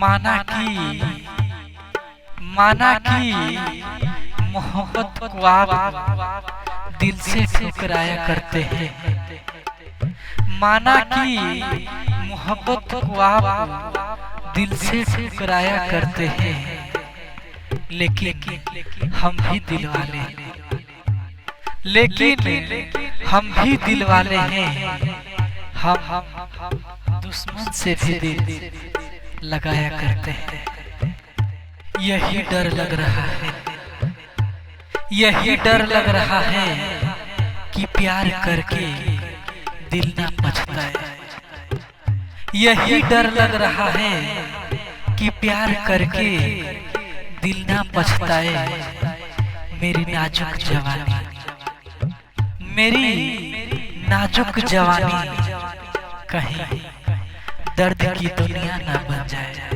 माना कि मोहब्बत को आप दिल से ठुकराया करते हैं। माना कि मोहब्बत को आप दिल से ठुकराया करते हैं, लेकिन हम भी दिल वाले हैं। लेकिन हम भी दिल वाले हैं। हम दुश्मन से भी दिल लगाया करते हैं। यही डर लग रहा है, यही डर लग रहा है कि प्यार करके दिल ना पछताए। यही डर लग रहा है कि प्यार करके दिल ना पछताए। मेरी नाजुक जवानी, मेरी नाजुक जवानी कहीं दर्द की दुनिया ना बन जाए।